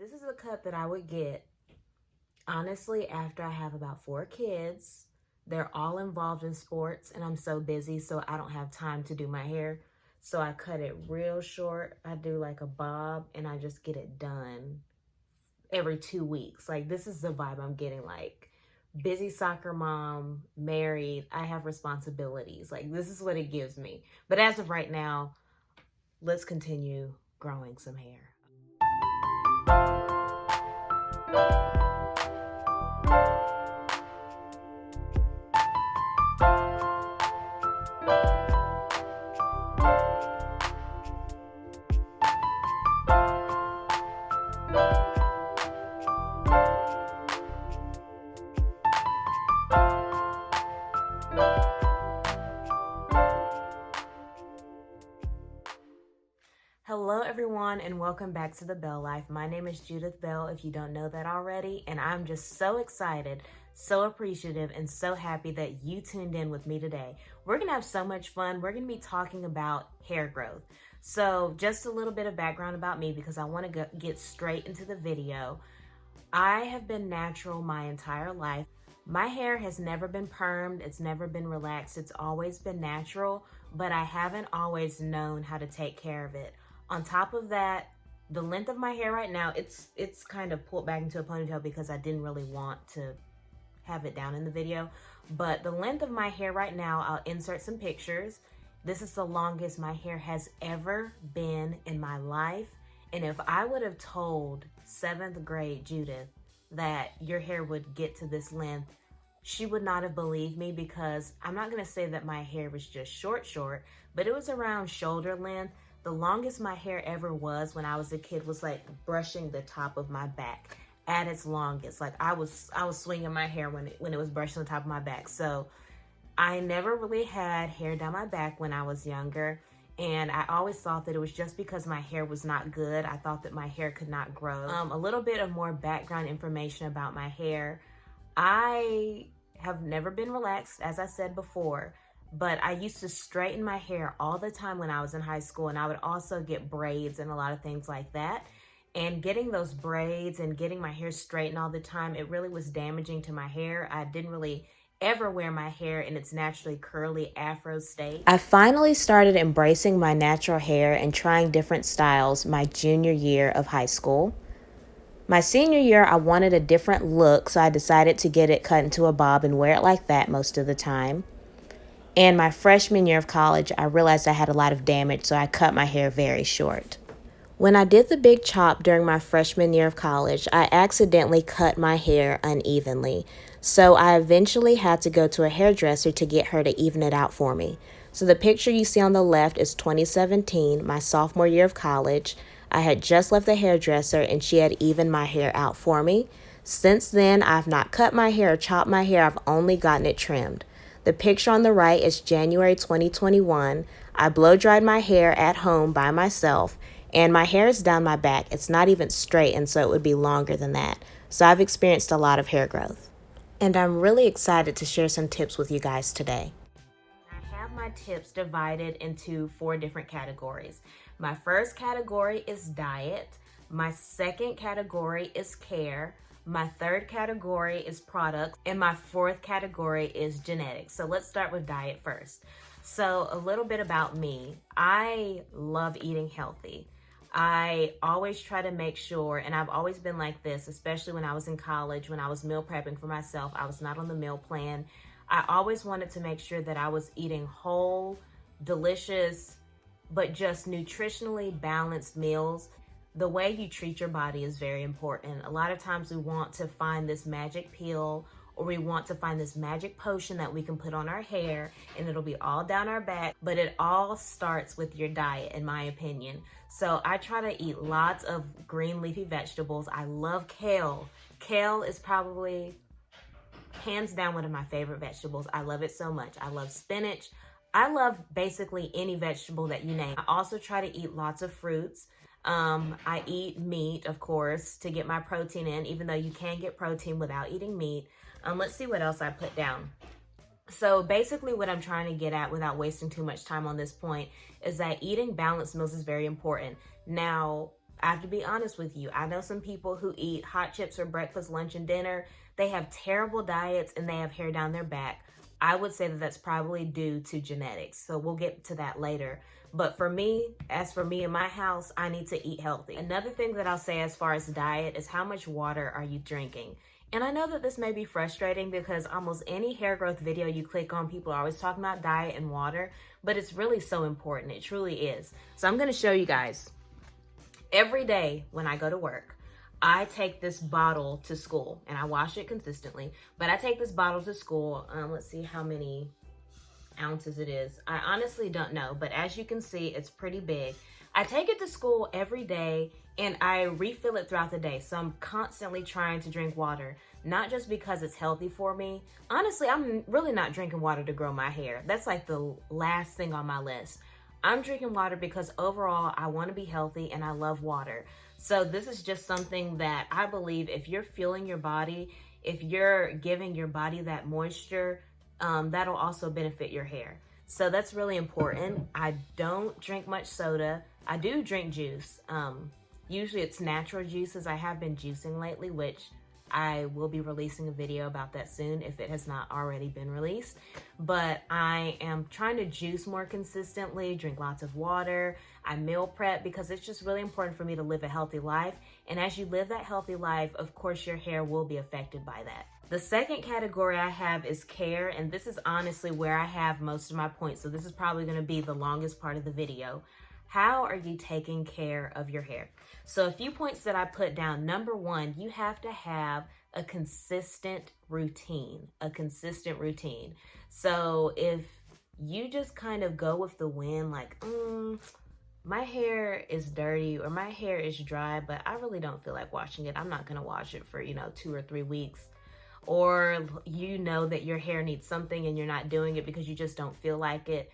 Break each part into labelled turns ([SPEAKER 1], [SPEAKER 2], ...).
[SPEAKER 1] This is a cut that I would get, honestly, after I have about 4 kids. They're all involved in sports, and I'm so busy, so I don't have time to do my hair. So I cut it real short. I do like a bob, and I just get it done every 2 weeks. Like, this is the vibe I'm getting, like, busy soccer mom, married, I have responsibilities. Like, this is what it gives me. But as of right now, let's continue growing some hair. Hello everyone, and welcome back to the Bell Life. My name is Judith Bell, if you don't know that already, and I'm just so excited, so appreciative, and so happy that you tuned in with me today. We're gonna have so much fun. We're gonna be talking about hair growth. So just a little bit of background about me, because I want to get straight into the video. I have been natural my entire life. My hair has never been permed, it's never been relaxed, it's always been natural, but I haven't always known how to take care of it. On top of that, the length of my hair right now, it's kind of pulled back into a ponytail because I didn't really want to have it down in the video. But the length of my hair right now, I'll insert some pictures. This is the longest my hair has ever been in my life. And if I would have told 7th grade Judith that your hair would get to this length, she would not have believed me, because I'm not gonna say that my hair was just short, but it was around shoulder length. The longest my hair ever was when I was a kid was like brushing the top of my back at its longest. Like I was swinging my hair when it was brushing the top of my back. So I never really had hair down my back when I was younger. And I always thought that it was just because my hair was not good. I thought that my hair could not grow. A little bit of more background information about my hair. I have never been relaxed, as I said before. But I used to straighten my hair all the time when I was in high school, and I would also get braids and a lot of things like that. And getting those braids and getting my hair straightened all the time, it really was damaging to my hair. I didn't really ever wear my hair in its naturally curly afro state. I finally started embracing my natural hair and trying different styles my junior year of high school. My senior year, I wanted a different look, so I decided to get it cut into a bob and wear it like that most of the time. And my freshman year of college, I realized I had a lot of damage, so I cut my hair very short. When I did the big chop during my freshman year of college, I accidentally cut my hair unevenly. So I eventually had to go to a hairdresser to get her to even it out for me. So the picture you see on the left is 2017, my sophomore year of college. I had just left the hairdresser and she had evened my hair out for me. Since then, I've not cut my hair or chopped my hair, I've only gotten it trimmed. The picture on the right is January 2021. I blow dried my hair at home by myself, and my hair is down my back. It's not even straight, and so it would be longer than that. So I've experienced a lot of hair growth. And I'm really excited to share some tips with you guys today. I have my tips divided into 4 different categories. My first category is diet. My second category is care. My third category is products, and my 4th category is genetics. So let's start with diet first. So a little bit about me. I love eating healthy. I always try to make sure, and I've always been like this, especially when I was in college, when I was meal prepping for myself. I was not on the meal plan. I always wanted to make sure that I was eating whole, delicious, but just nutritionally balanced meals. The way you treat your body is very important. A lot of times we want to find this magic pill, or we want to find this magic potion that we can put on our hair and it'll be all down our back, but it all starts with your diet, in my opinion. So I try to eat lots of green leafy vegetables. I love kale. Kale is probably hands down one of my favorite vegetables. I love it so much. I love spinach. I love basically any vegetable that you name. I also try to eat lots of fruits. I eat meat, of course, to get my protein in, even though you can get protein without eating meat. Let's see what else I put down. So basically what I'm trying to get at, without wasting too much time on this point, is that eating balanced meals is very important. Now, I have to be honest with you. I know some people who eat hot chips for breakfast, lunch, and dinner. They have terrible diets and they have hair down their back. I would say that that's probably due to genetics. So we'll get to that later. But for me, as for me in my house, I need to eat healthy. Another thing that I'll say as far as diet is how much water are you drinking? And I know that this may be frustrating because almost any hair growth video you click on, people are always talking about diet and water, but it's really so important. It truly is. So I'm going to show you guys. Every day when I go to work, I take this bottle to school and I wash it consistently, but I take this bottle to school. Let's see how many ounces it is. I honestly don't know, but as you can see, it's pretty big. I take it to school every day and I refill it throughout the day. So I'm constantly trying to drink water, not just because it's healthy for me. Honestly, I'm really not drinking water to grow my hair. That's like the last thing on my list. I'm drinking water because overall I want to be healthy and I love water. So this is just something that I believe if you're fueling your body, if you're giving your body that moisture, that'll also benefit your hair. So that's really important. I don't drink much soda. I do drink juice. Usually it's natural juices. I have been juicing lately, which I will be releasing a video about that soon if it has not already been released. But I am trying to juice more consistently, drink lots of water. I meal prep because it's just really important for me to live a healthy life. And as you live that healthy life, of course, your hair will be affected by that. The second category I have is care, and this is honestly where I have most of my points. So this is probably going to be the longest part of the video. How are you taking care of your hair? So a few points that I put down. Number one, you have to have a consistent routine, So if you just kind of go with the wind, like, my hair is dirty or my hair is dry, but I really don't feel like washing it. I'm not going to wash it for, 2 or 3 weeks. Or you know that your hair needs something and you're not doing it because you just don't feel like it.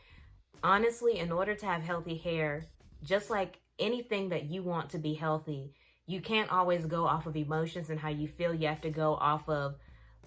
[SPEAKER 1] Honestly, in order to have healthy hair, just like anything that you want to be healthy, you can't always go off of emotions and how you feel. You have to go off of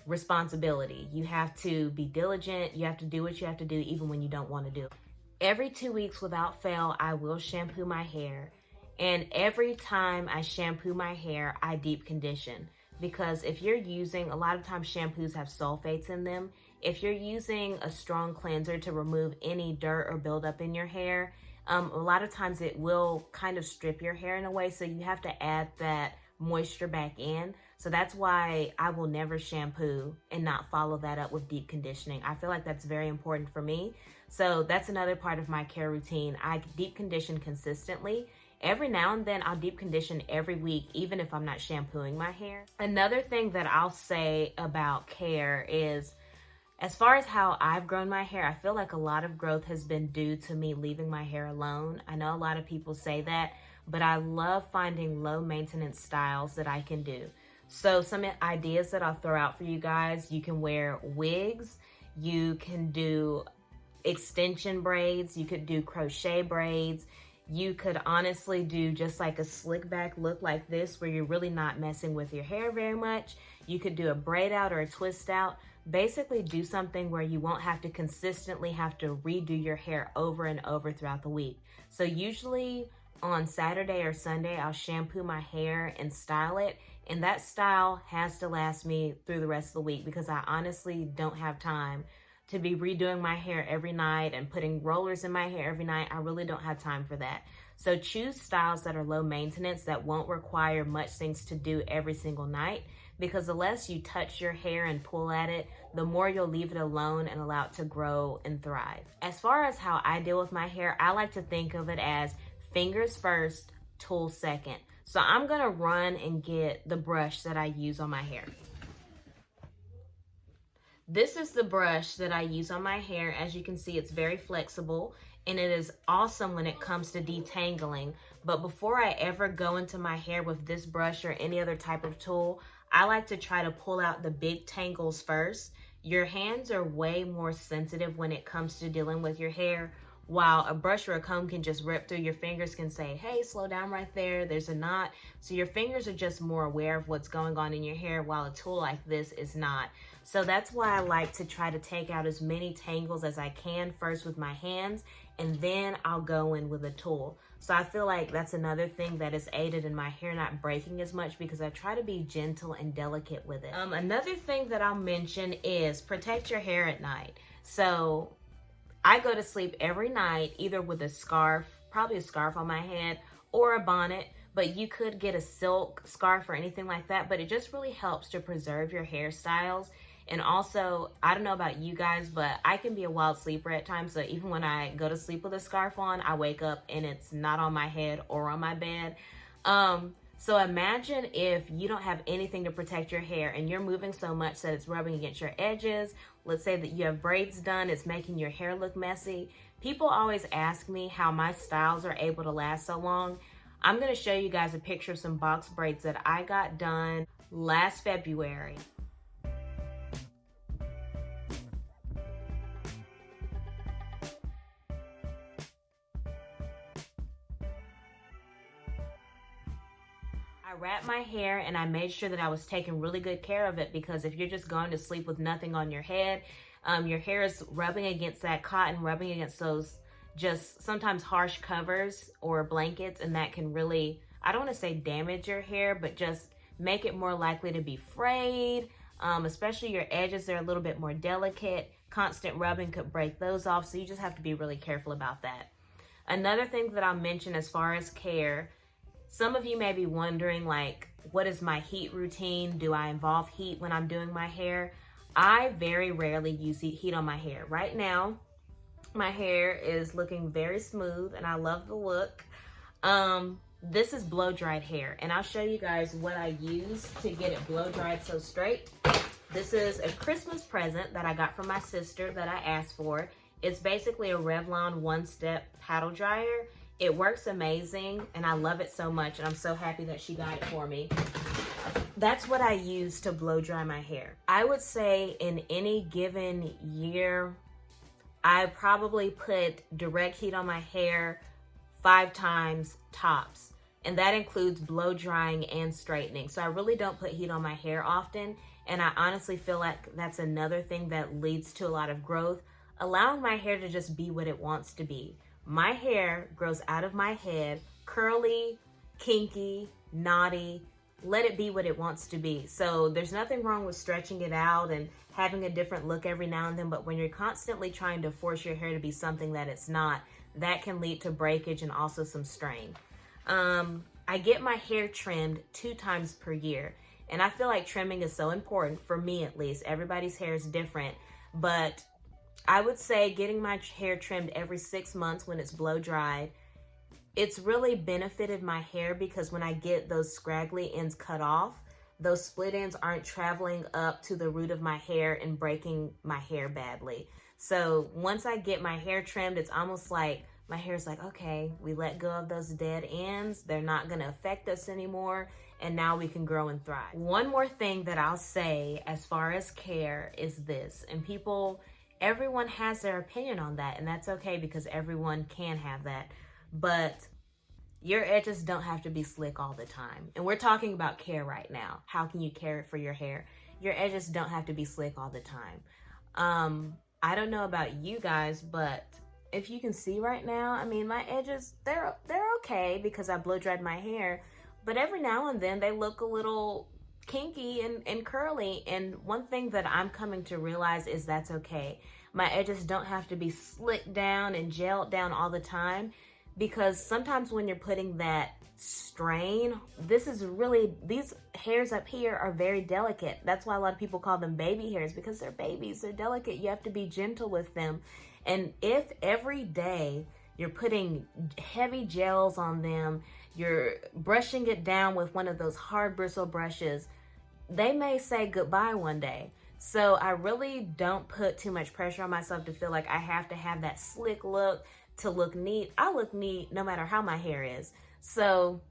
[SPEAKER 1] responsibility. You have to be diligent. You have to do what you have to do even when you don't want to do it. Every 2 weeks without fail, I will shampoo my hair. And every time I shampoo my hair, I deep condition. Because if you're using, a lot of times shampoos have sulfates in them. If you're using a strong cleanser to remove any dirt or buildup in your hair, a lot of times it will kind of strip your hair in a way. So you have to add that moisture back in. So that's why I will never shampoo and not follow that up with deep conditioning. I feel like that's very important for me. So that's another part of my care routine. I deep condition consistently. Every now and then I'll deep condition every week, even if I'm not shampooing my hair. Another thing that I'll say about care is, as far as how I've grown my hair, I feel like a lot of growth has been due to me leaving my hair alone. I know a lot of people say that, but I love finding low maintenance styles that I can do. So some ideas that I'll throw out for you guys: you can wear wigs, you can do extension braids, you could do crochet braids, you could honestly do just like a slick back look like this where you're really not messing with your hair very much. You could do a braid out or a twist out. Basically do something where you won't have to consistently have to redo your hair over and over throughout the week. So usually on Saturday or Sunday, I'll shampoo my hair and style it. And that style has to last me through the rest of the week because I honestly don't have time to be redoing my hair every night and putting rollers in my hair every night. I really don't have time for that. So choose styles that are low maintenance, that won't require much things to do every single night, because the less you touch your hair and pull at it, the more you'll leave it alone and allow it to grow and thrive. As far as how I deal with my hair, I like to think of it as fingers first, tools second. So I'm gonna run and get the brush that I use on my hair. This is the brush that I use on my hair. As you can see, it's very flexible and it is awesome when it comes to detangling. But before I ever go into my hair with this brush or any other type of tool, I like to try to pull out the big tangles first. Your hands are way more sensitive when it comes to dealing with your hair. While a brush or a comb can just rip through, your fingers can say, hey, slow down right there, there's a knot. So your fingers are just more aware of what's going on in your hair, while a tool like this is not. So that's why I like to try to take out as many tangles as I can first with my hands, and then I'll go in with a tool. So I feel like that's another thing that is aided in my hair not breaking as much because I try to be gentle and delicate with it. Another thing that I'll mention is protect your hair at night. So I go to sleep every night either with a scarf, probably a scarf on my head, or a bonnet, but you could get a silk scarf or anything like that, but it just really helps to preserve your hairstyles. And also, I don't know about you guys, but I can be a wild sleeper at times. So even when I go to sleep with a scarf on, I wake up and it's not on my head or on my bed. So imagine if you don't have anything to protect your hair and you're moving so much that it's rubbing against your edges. Let's say that you have braids done, it's making your hair look messy. People always ask me how my styles are able to last so long. I'm gonna show you guys a picture of some box braids that I got done last February. I wrapped my hair and I made sure that I was taking really good care of it, because if you're just going to sleep with nothing on your head, your hair is rubbing against that cotton, rubbing against those just sometimes harsh covers or blankets, and that can really, I don't want to say damage your hair, but just make it more likely to be frayed, especially your edges. They're a little bit more delicate. Constant rubbing could break those off, so you just have to be really careful about that. Another thing that I'll mention as far as care, some of you may be wondering, like, what is my heat routine? Do I involve heat when I'm doing my hair? I very rarely use heat on my hair. Right now, my hair is looking very smooth and I love the look. This is blow dried hair, and I'll show you guys what I use to get it blow dried so straight. This is a Christmas present that I got from my sister that I asked for. It's basically a Revlon one-step paddle dryer. It works amazing and I love it so much, and I'm so happy that she got it for me. That's what I use to blow dry my hair. I would say in any given year, I probably put direct heat on my hair 5 times tops, and that includes blow drying and straightening. So I really don't put heat on my hair often, and I honestly feel like that's another thing that leads to a lot of growth, allowing my hair to just be what it wants to be. My hair grows out of my head, curly, kinky, knotty. Let it be what it wants to be. So there's nothing wrong with stretching it out and having a different look every now and then, but when you're constantly trying to force your hair to be something that it's not, that can lead to breakage and also some strain. I get my hair trimmed 2 times per year, and I feel like trimming is so important, for me at least. Everybody's hair is different, but I would say getting my hair trimmed every 6 months when it's blow dried, it's really benefited my hair, because when I get those scraggly ends cut off, those split ends aren't traveling up to the root of my hair and breaking my hair badly. So once I get my hair trimmed, it's almost like my hair's like, okay, we let go of those dead ends. They're not gonna affect us anymore. And now we can grow and thrive. One more thing that I'll say as far as care is this, and everyone has their opinion on that, and that's okay, because everyone can have that. But your edges don't have to be slick all the time. And we're talking about care right now. How can you care for your hair? Your edges don't have to be slick all the time. I don't know about you guys, but if you can see right now, I mean, my edges, they're okay because I blow dried my hair, but every now and then they look a little kinky and curly. And one thing that I'm coming to realize is that's okay. My edges don't have to be slicked down and gelled down all the time, because sometimes when you're putting that strain, these hairs up here are very delicate. That's why a lot of people call them baby hairs, because they're babies, they're delicate. You have to be gentle with them. And if every day you're putting heavy gels on them, you're brushing it down with one of those hard bristle brushes, they may say goodbye one day. So I really don't put too much pressure on myself to feel like I have to have that slick look to look neat. I look neat no matter how my hair is. So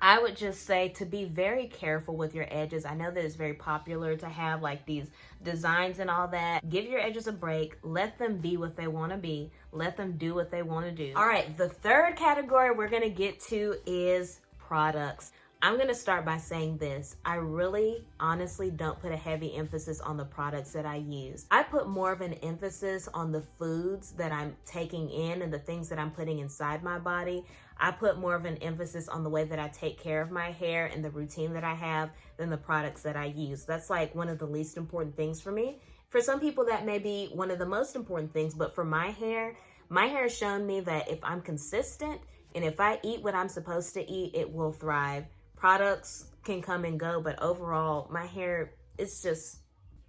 [SPEAKER 1] I would just say to be very careful with your edges. I know that it's very popular to have like these designs and all that. Give your edges a break. Let them be what they want to be. Let them do what they want to do. All right, the third category we're going to get to is products. I'm going to start by saying this. I really, honestly don't put a heavy emphasis on the products that I use. I put more of an emphasis on the foods that I'm taking in and the things that I'm putting inside my body. I put more of an emphasis on the way that I take care of my hair and the routine that I have than the products that I use. That's like one of the least important things for me. For some people, that may be one of the most important things, but for my hair has shown me that if I'm consistent and if I eat what I'm supposed to eat, it will thrive. Products can come and go, but overall, my hair, it's just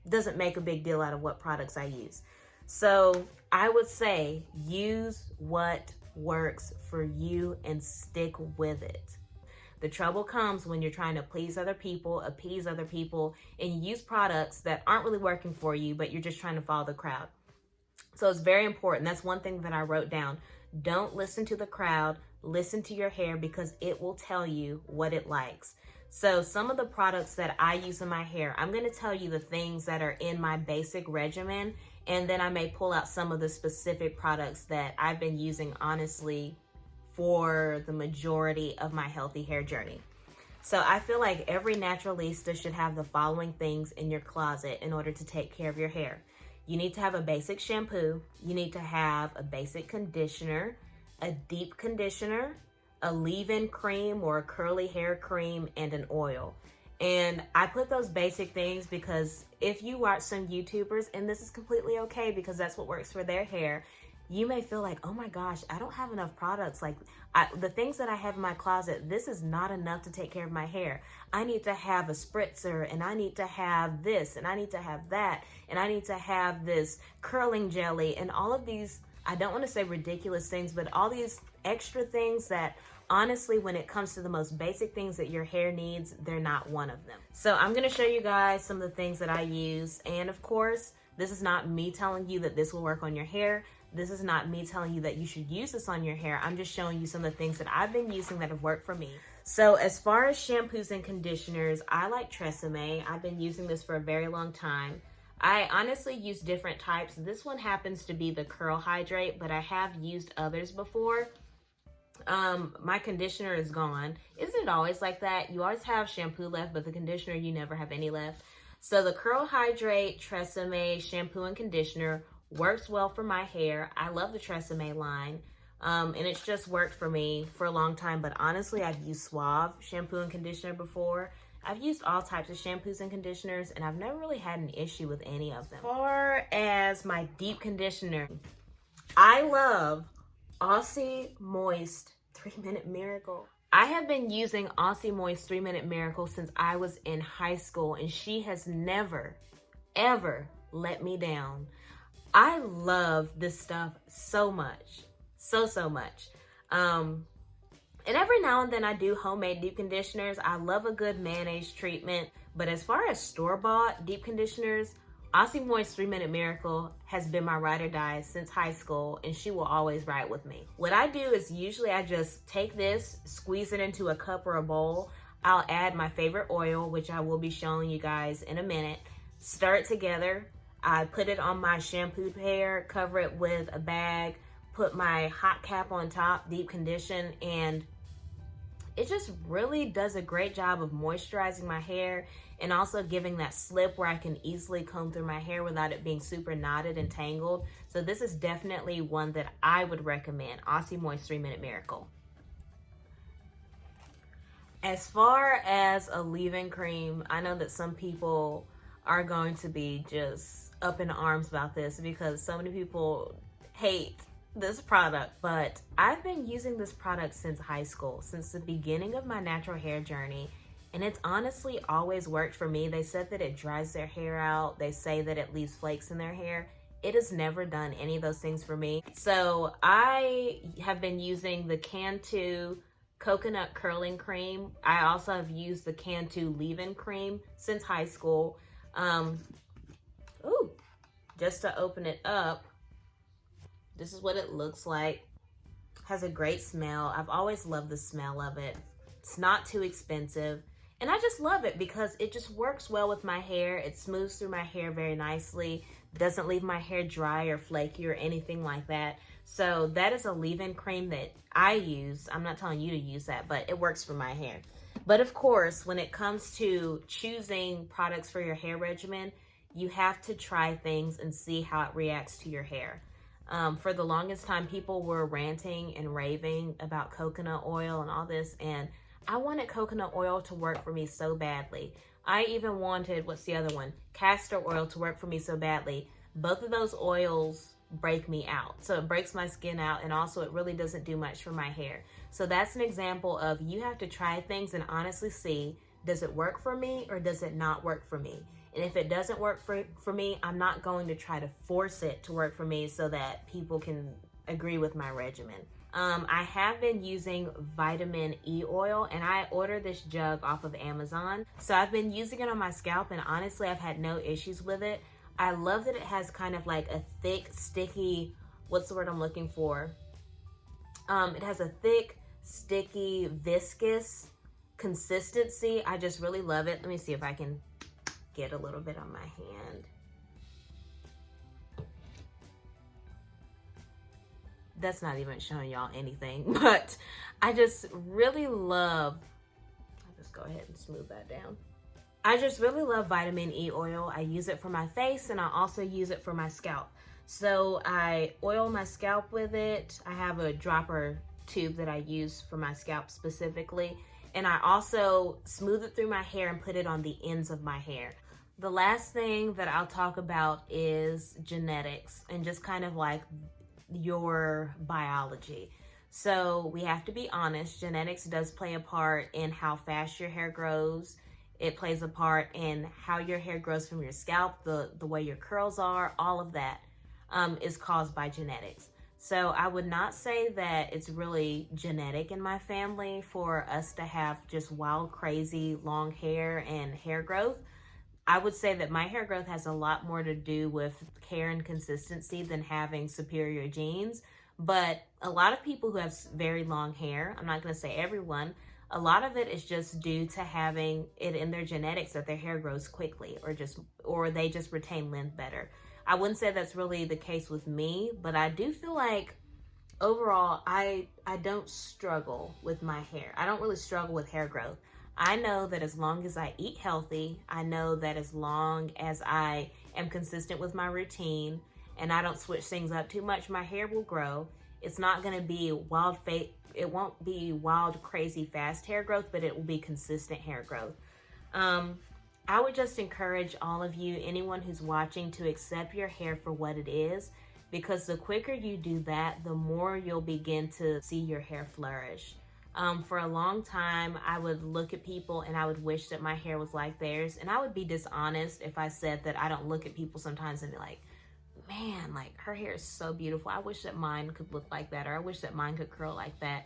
[SPEAKER 1] doesn't make a big deal out of what products I use. So I would say use what works for you and stick with it. The trouble comes when you're trying to please other people, appease other people, and you use products that aren't really working for you, but you're just trying to follow the crowd. So it's very important. That's one thing that I wrote down. Don't listen to the crowd. Listen to your hair because it will tell you what it likes. So some of the products that I use in my hair, I'm going to tell you the things that are in my basic regimen, and then I may pull out some of the specific products that I've been using honestly for the majority of my healthy hair journey. So I feel like every naturalista should have the following things in your closet in order to take care of your hair. You need to have a basic shampoo. You need to have a basic conditioner, a deep conditioner, a leave-in cream or a curly hair cream, and an oil. And I put those basic things because if you watch some YouTubers, and this is completely okay because that's what works for their hair, you may feel like, oh my gosh, I don't have enough products. Like the things that I have in my closet, this is not enough to take care of my hair. I need to have a spritzer, and I need to have this, and I need to have that, and I need to have this curling jelly, and all of these, I don't want to say ridiculous things, but all these extra things that honestly, when it comes to the most basic things that your hair needs, they're not one of them. So I'm going to show you guys some of the things that I use. And of course, this is not me telling you that this will work on your hair. This is not me telling you that you should use this on your hair. I'm just showing you some of the things that I've been using that have worked for me. So as far as shampoos and conditioners, I like Tresemme. I've been using this for a very long time. I honestly use different types. This one happens to be the Curl Hydrate, but I have used others before. My conditioner is gone. Isn't it always like that? You always have shampoo left, but the conditioner, you never have any left. So the Curl Hydrate Tresemme shampoo and conditioner works well for my hair. I love the Tresemme line. And it's just worked for me for a long time. But honestly, I've used Suave shampoo and conditioner before. I've used all types of shampoos and conditioners, and I've never really had an issue with any of them. As far as my deep conditioner, I love Aussie Moist 3-Minute Miracle. I have been using Aussie Moist 3-Minute Miracle since I was in high school, and she has never, ever let me down. I love this stuff so much. So much. And every now and then I do homemade deep conditioners. I love a good mayonnaise treatment. But as far as store-bought deep conditioners, Aussie Moist 3-Minute Miracle has been my ride or die since high school, and she will always ride with me. What I do is usually I just take this, squeeze it into a cup or a bowl. I'll add my favorite oil, which I will be showing you guys in a minute. Stir it together. I put it on my shampooed hair, cover it with a bag, put my hot cap on top, deep condition, and it just really does a great job of moisturizing my hair and also giving that slip where I can easily comb through my hair without it being super knotted and tangled. So this is definitely one that I would recommend, Aussie Moist 3-Minute Miracle. As far as a leave-in cream, I know that some people are going to be just up in arms about this because so many people hate this product, but I've been using this product since high school, since the beginning of my natural hair journey, and it's honestly always worked for me. They said that it dries their hair out. They say that it leaves flakes in their hair. It has never done any of those things for me. So I have been using the Cantu Coconut Curling Cream. I also have used the Cantu Leave-In Cream since high school. Just to open it up, this is what it looks like. Has a great smell. I've always loved the smell of it. It's not too expensive. And I just love it because it just works well with my hair. It smooths through my hair very nicely. Doesn't leave my hair dry or flaky or anything like that. So that is a leave-in cream that I use. I'm not telling you to use that, but it works for my hair. But of course, when it comes to choosing products for your hair regimen, you have to try things and see how it reacts to your hair. For the longest time, people were ranting and raving about coconut oil and all this, and I wanted coconut oil to work for me so badly. I even wanted, what's the other one? Castor oil to work for me so badly. Both of those oils break me out. So it breaks my skin out, and also it really doesn't do much for my hair. So that's an example of you have to try things and honestly see, does it work for me or does it not work for me? And if it doesn't work for me, I'm not going to try to force it to work for me so that people can agree with my regimen. I have been using vitamin E oil, and I ordered this jug off of Amazon. So I've been using it on my scalp, and honestly, I've had no issues with it. I love that it has kind of like a thick, sticky, what's the word I'm looking for? It has a thick, sticky, viscous consistency. I just really love it. Let me see if I can get a little bit on my hand. That's not even showing y'all anything, but I just really love, I'll just go ahead and smooth that down. I just really love vitamin E oil. I use it for my face, and I also use it for my scalp. So I oil my scalp with it. I have a dropper tube that I use for my scalp specifically. And I also smooth it through my hair and put it on the ends of my hair. The last thing that I'll talk about is genetics and just kind of like your biology. So we have to be honest, genetics does play a part in how fast your hair grows. It plays a part in how your hair grows from your scalp, the way your curls are, all of that is caused by genetics. So I would not say that it's really genetic in my family for us to have just wild, crazy, long hair and hair growth. I would say that my hair growth has a lot more to do with care and consistency than having superior genes. But a lot of people who have very long hair, I'm not going to say everyone, a lot of it is just due to having it in their genetics that their hair grows quickly or they just retain length better. I wouldn't say that's really the case with me, but I do feel like overall I don't struggle with my hair. I don't really struggle with hair growth. I know that as long as I eat healthy, I know that as long as I am consistent with my routine and I don't switch things up too much, my hair will grow. It's not going to be it won't be wild, crazy, fast hair growth, but it will be consistent hair growth. I would just encourage all of you, anyone who's watching, to accept your hair for what it is, because the quicker you do that, the more you'll begin to see your hair flourish. For a long time, I would look at people and I would wish that my hair was like theirs, and I would be dishonest if I said that I don't look at people sometimes and be like, man, like her hair is so beautiful. I wish that mine could look like that, or I wish that mine could curl like that.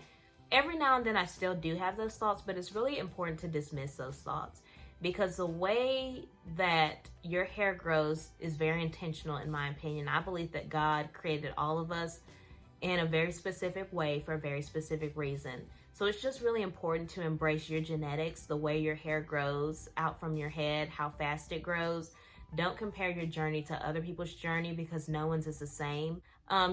[SPEAKER 1] Every now and then I still do have those thoughts, but it's really important to dismiss those thoughts, because the way that your hair grows is very intentional, in my opinion. I believe that God created all of us in a very specific way for a very specific reason. So it's just really important to embrace your genetics, the way your hair grows out from your head, how fast it grows. Don't compare your journey to other people's journey, because no one's is the same.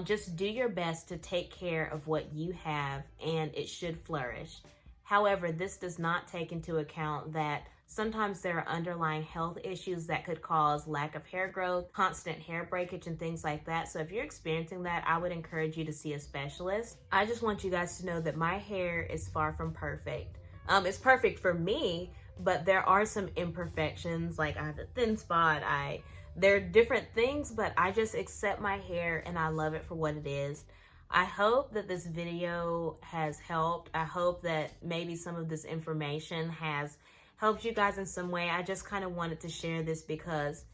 [SPEAKER 1] Just do your best to take care of what you have, and it should flourish. However, this does not take into account that sometimes there are underlying health issues that could cause lack of hair growth, constant hair breakage, and things like that. So if you're experiencing that, I would encourage you to see a specialist. I just want you guys to know that my hair is far from perfect. It's perfect for me, but there are some imperfections. Like I have a thin spot, there are different things, but I just accept my hair and I love it for what it is. I hope that this video has helped. I hope that maybe some of this information has helped you guys in some way. I just kind of wanted to share this because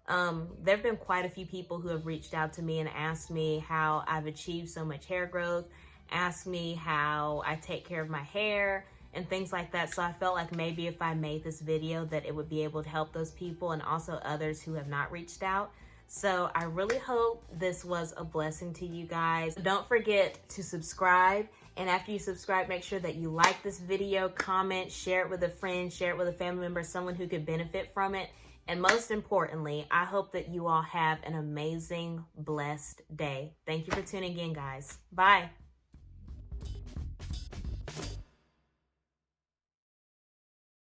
[SPEAKER 1] there have been quite a few people who have reached out to me and asked me how I've achieved so much hair growth, asked me how I take care of my hair and things like that. So I felt like maybe if I made this video that it would be able to help those people and also others who have not reached out. So I really hope this was a blessing to you guys. Don't forget to subscribe. And after you subscribe, make sure that you like this video, comment, share it with a friend, share it with a family member, someone who could benefit from it. And most importantly, I hope that you all have an amazing, blessed day. Thank you for tuning in, guys. Bye.